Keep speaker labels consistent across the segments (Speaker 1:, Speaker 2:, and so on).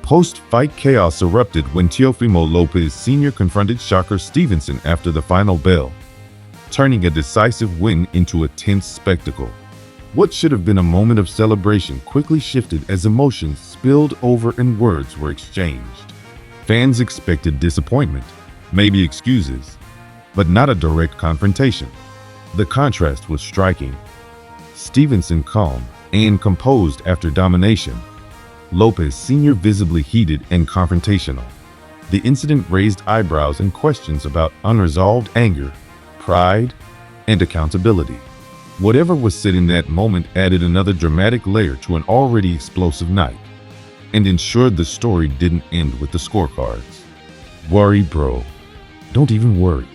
Speaker 1: Post-fight chaos erupted when Teofimo Lopez Sr. confronted Shakur Stevenson after the final bell, turning a decisive win into a tense spectacle. What should have been a moment of celebration quickly shifted as emotions spilled over and words were exchanged. Fans expected disappointment, maybe excuses, but not a direct confrontation. The contrast was striking. Stevenson calm and composed after domination, Lopez Sr. visibly heated and confrontational. The incident raised eyebrows and questions about unresolved anger, pride, and accountability. Whatever was said in that moment added another dramatic layer to an already explosive night, and ensured the story didn't end with the scorecards. Worry, bro. Don't even worry.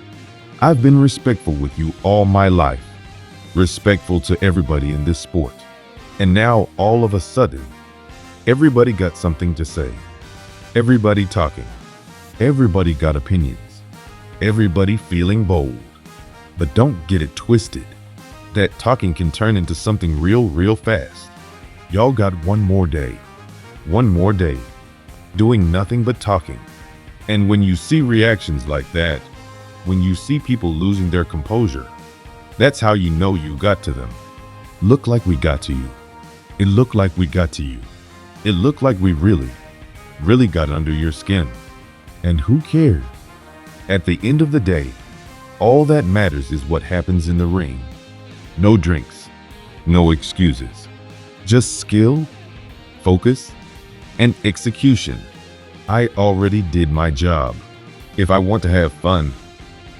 Speaker 1: I've been respectful with you all my life. Respectful to everybody in this sport. And now, all of a sudden, everybody got something to say. Everybody talking. Everybody got opinions. Everybody feeling bold. But don't get it twisted. That talking can turn into something real fast. Y'all got one more day. One more day. Doing nothing but talking. And when you see reactions like that, when you see people losing their composure, that's how you know you got to them. Look like we got to you. It looked like we got to you. It looked like we really got under your skin. And who cares? At the end of the day, all that matters is what happens in the ring. No drinks, no excuses. Just skill, focus, and execution. I already did my job. If I want to have fun,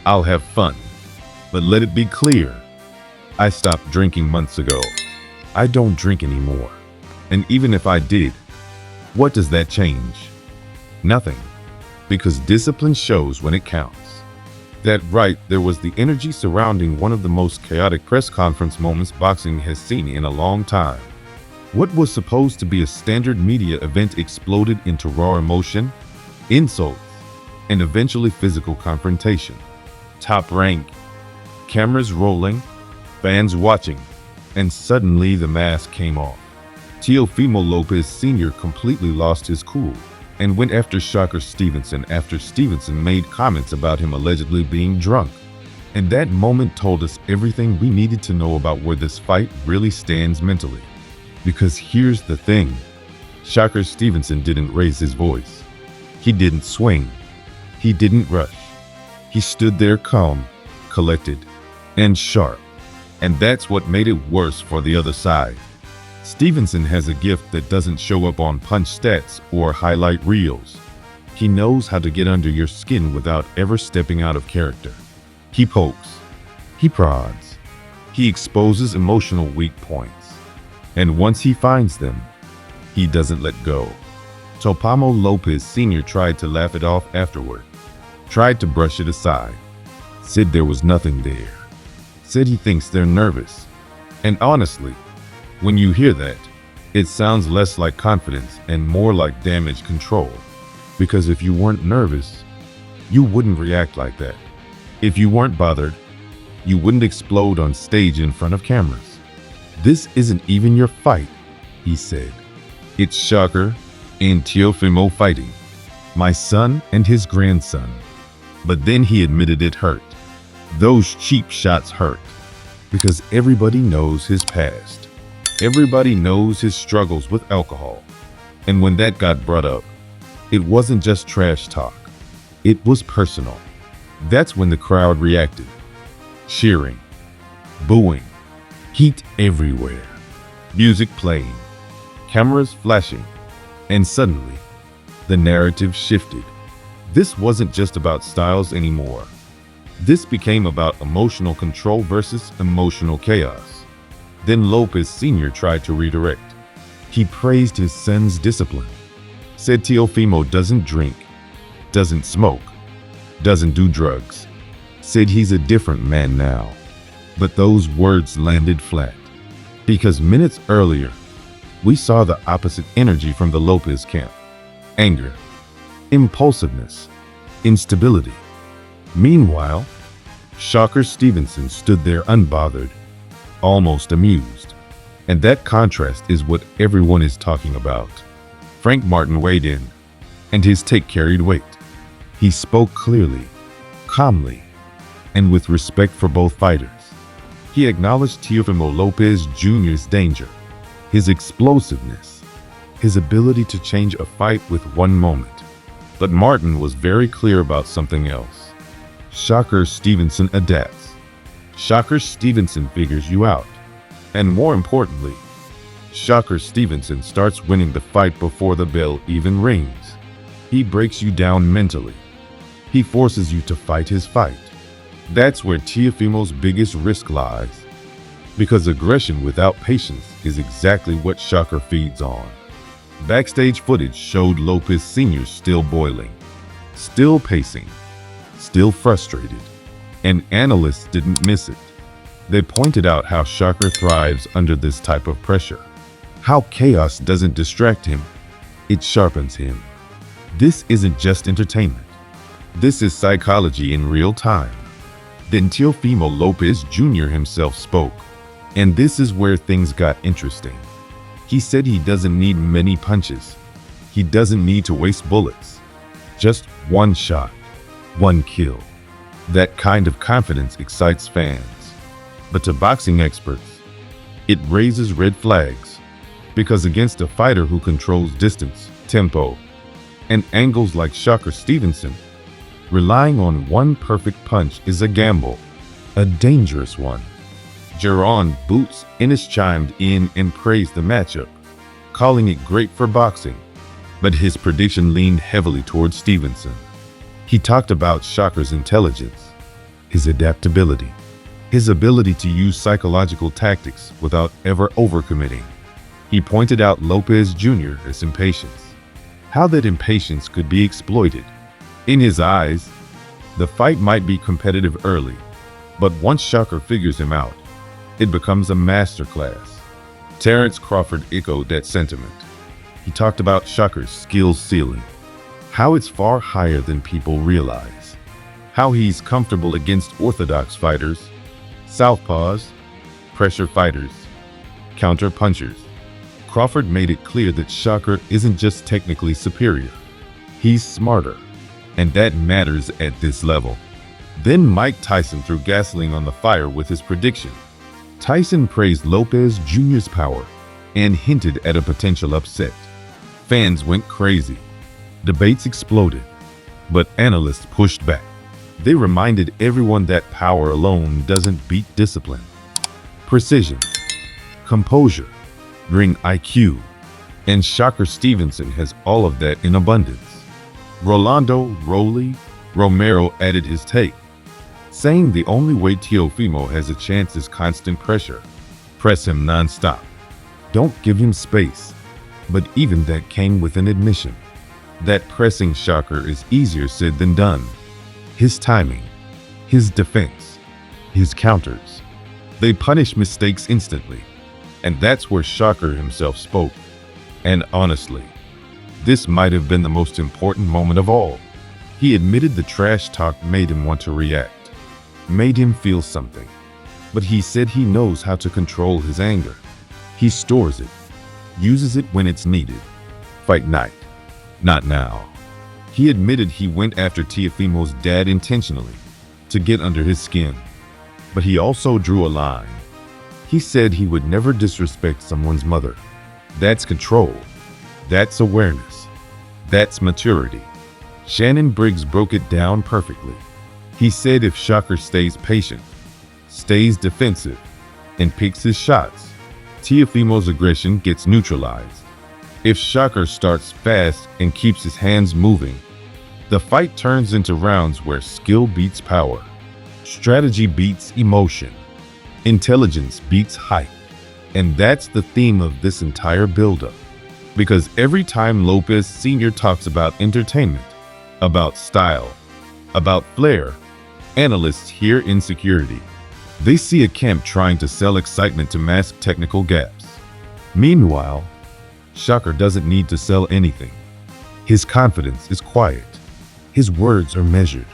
Speaker 1: I'll have fun. But let it be clear, I stopped drinking months ago. I don't drink anymore. And even if I did, what does that change? Nothing. Because discipline shows when it counts. That right, there was the energy surrounding one of the most chaotic press conference moments boxing has seen in a long time. What was supposed to be a standard media event exploded into raw emotion, insults, and eventually physical confrontation. Top rank, cameras rolling, fans watching, and suddenly the mask came off. Teofimo Lopez Sr. completely lost his cool and went after Shakur Stevenson after Stevenson made comments about him allegedly being drunk. And that moment told us everything we needed to know about where this fight really stands mentally. Because here's the thing, Shakur Stevenson didn't raise his voice. He didn't swing. He didn't rush. He stood there calm, collected, and sharp. And that's what made it worse for the other side. Stevenson has a gift that doesn't show up on punch stats or highlight reels. He knows how to get under your skin without ever stepping out of character. He pokes. He prods. He exposes emotional weak points. And once he finds them, he doesn't let go. Teofimo Lopez Sr. tried to laugh it off afterward. Tried to brush it aside. Said there was nothing there. Said he thinks they're nervous. And honestly, when you hear that, it sounds less like confidence and more like damage control. Because if you weren't nervous, you wouldn't react like that. If you weren't bothered, you wouldn't explode on stage in front of cameras. This isn't even your fight, he said. It's Shakur and Teofimo fighting. My son and his grandson. But then he admitted it hurt. Those cheap shots hurt. Because everybody knows his past. Everybody knows his struggles with alcohol. And when that got brought up, it wasn't just trash talk. It was personal. That's when the crowd reacted. Cheering, booing, heat everywhere, music playing, cameras flashing, and suddenly, the narrative shifted. This wasn't just about styles anymore. This became about emotional control versus emotional chaos. Then Lopez Sr. tried to redirect. He praised his son's discipline. Said Teofimo doesn't drink, doesn't smoke, doesn't do drugs. Said he's a different man now. But those words landed flat. Because minutes earlier, we saw the opposite energy from the Lopez camp. Anger, impulsiveness, instability. Meanwhile, Shakur Stevenson stood there unbothered, almost amused. And that contrast is what everyone is talking about. Frank Martin weighed in. and his take carried weight. He spoke clearly, calmly, and with respect for both fighters. He acknowledged Teofimo Lopez Jr.'s danger, his explosiveness, his ability to change a fight with one moment. But Martin was very clear about something else. Shakur Stevenson adapts. Shakur Stevenson figures you out. And more importantly, Shakur Stevenson starts winning the fight before the bell even rings. He breaks you down mentally. He forces you to fight his fight. That's where Teofimo's biggest risk lies. Because aggression without patience is exactly what Shakur feeds on. Backstage footage showed Lopez Sr. still boiling, still pacing, still frustrated, and analysts didn't miss it. They pointed out how Shakur thrives under this type of pressure, how chaos doesn't distract him, it sharpens him. This isn't just entertainment. This is psychology in real time. Then Teofimo Lopez Jr. himself spoke, and this is where things got interesting. He said he doesn't need many punches. He doesn't need to waste bullets. Just one shot, one kill. That kind of confidence excites fans. But to boxing experts, it raises red flags. Because against a fighter who controls distance, tempo, and angles like Shakur Stevenson, relying on one perfect punch is a gamble, a dangerous one. Jaron Boots Ennis chimed in and praised the matchup, calling it great for boxing, but his prediction leaned heavily towards Stevenson. He talked about Shakur's intelligence, his adaptability, his ability to use psychological tactics without ever overcommitting. He pointed out Lopez Jr.'s impatience, how that impatience could be exploited. In his eyes, the fight might be competitive early, but once Shakur figures him out, it becomes a masterclass. Terrence Crawford echoed that sentiment. He talked about Shakur's skill ceiling, how it's far higher than people realize, how he's comfortable against orthodox fighters, southpaws, pressure fighters, counter punchers. Crawford made it clear that Shakur isn't just technically superior, he's smarter, and that matters at this level. Then Mike Tyson threw gasoline on the fire with his prediction. Tyson praised Lopez Jr.'s power and hinted at a potential upset. Fans went crazy. Debates exploded, but analysts pushed back. They reminded everyone that power alone doesn't beat discipline. Precision, composure, ring IQ, and Shakur Stevenson has all of that in abundance. Rolando Rolly Romero added his take, saying the only way Teofimo has a chance is constant pressure. Press him non-stop. Don't give him space. But even that came with an admission. That pressing Shakur is easier said than done. His timing, his defense, his counters. They punish mistakes instantly. And that's where Shakur himself spoke. And honestly, this might have been the most important moment of all. He admitted the trash talk made him want to react, made him feel something. But he said he knows how to control his anger. He stores it, uses it when it's needed. Fight night, not now. He admitted he went after Teofimo's dad intentionally, to get under his skin. But he also drew a line. He said he would never disrespect someone's mother. That's control. That's awareness. That's maturity. Shannon Briggs broke it down perfectly. He said if Shakur stays patient, stays defensive, and picks his shots, Teofimo's aggression gets neutralized. If Shakur starts fast and keeps his hands moving, the fight turns into rounds where skill beats power, strategy beats emotion, intelligence beats height. And that's the theme of this entire buildup. Because every time Lopez Sr. talks about entertainment, about style, about flair, analysts hear insecurity. They see a camp trying to sell excitement to mask technical gaps. Meanwhile, Shakur doesn't need to sell anything. His confidence is quiet. His words are measured.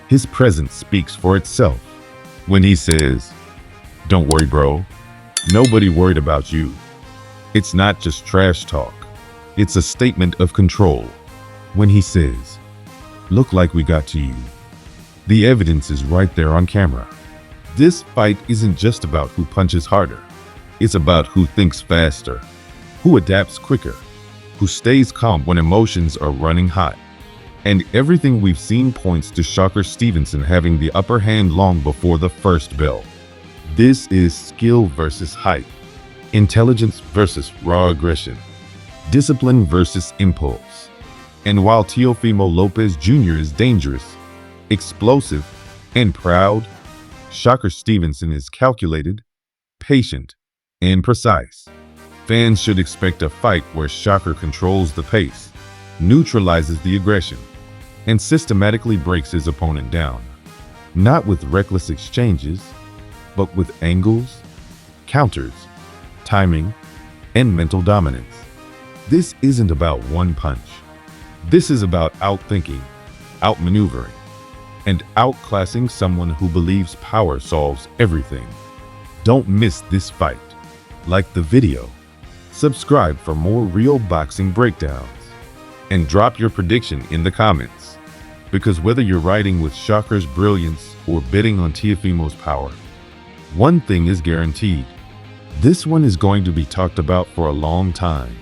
Speaker 1: His presence speaks for itself. When he says, "Don't worry, bro. Nobody worried about you." It's not just trash talk. It's a statement of control. When he says, "Look like we got to you," the evidence is right there on camera. This fight isn't just about who punches harder. It's about who thinks faster, who adapts quicker, who stays calm when emotions are running hot. And everything we've seen points to Shakur Stevenson having the upper hand long before the first bell. This is skill versus height, intelligence versus raw aggression, discipline versus impulse. And while Teofimo Lopez Jr. is dangerous, explosive, and proud, Shakur Stevenson is calculated, patient, and precise. Fans should expect a fight where Shakur controls the pace, neutralizes the aggression, and systematically breaks his opponent down. Not with reckless exchanges, but with angles, counters, timing, and mental dominance. This isn't about one punch. This is about outthinking, outmaneuvering, and outclassing someone who believes power solves everything. Don't miss this fight. Like the video, subscribe for more real boxing breakdowns, and drop your prediction in the comments. Because whether you're riding with Shakur's brilliance or betting on Teofimo's power, one thing is guaranteed: this one is going to be talked about for a long time.